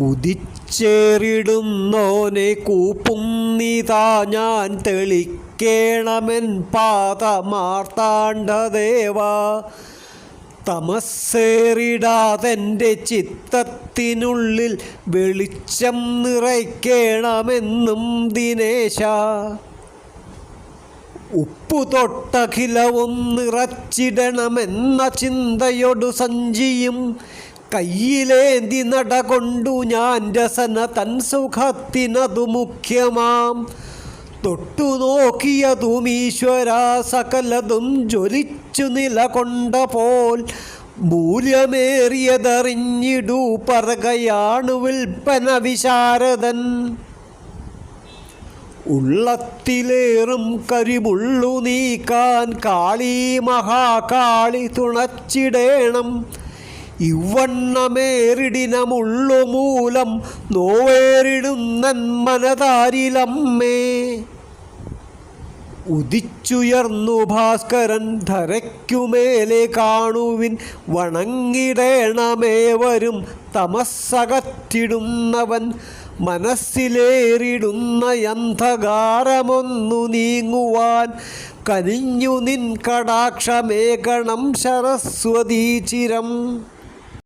ഉദിച്ചേറിടുന്നോനെ കൂപ്പുന്നിതാ ഞാൻ തെളിക്കേണമെൻ പാദമാർത്താണ്ഡദേവ. തമസ്സേറിടാതെൻ്റെ ചിത്തത്തിനുള്ളിൽ വെളിച്ചം നിറയ്ക്കണമെന്നും ദിനേശ. ഉപ്പു തൊട്ടഖിലവും നിറച്ചിടണമെന്ന ചിന്തയൊടു സഞ്ചിയും കയ്യിലേന്തി നടകൊണ്ടു ഞാൻ രസന തൻ സുഖത്തിനതു മുഖ്യമാം. തൊട്ടു നോക്കിയതും ഈശ്വര സകലതും ജ്വലിച്ചു നിലകൊണ്ട പോൽ മൂല്യമേറിയതറിഞ്ഞിടൂ പറകയാണു വിൽപ്പന വിശാരദൻ. ഉള്ളത്തിലേറും കരിമുള്ളു നീക്കാൻ കാളി മഹാകാളി തുണച്ചിടേണം. ഇവണ്ണമേറിടിനമുള്ളു മൂലം നോവേറിടുന്നൻ മനതാരിലമ്മേ. ഉദിച്ചുയർന്നു ഭാസ്കരൻ ധരയ്ക്കുമേലെ കാണുവിൻ വണങ്ങിടേണമേവരും തമസ്സകറ്റിടുന്നവൻ. മനസ്സിലേറിടുന്ന അന്ധകാരമൊന്നു നീങ്ങുവാൻ കനിഞ്ഞു നിൻ കടാക്ഷമേകണം സരസ്വതീ ചിരം.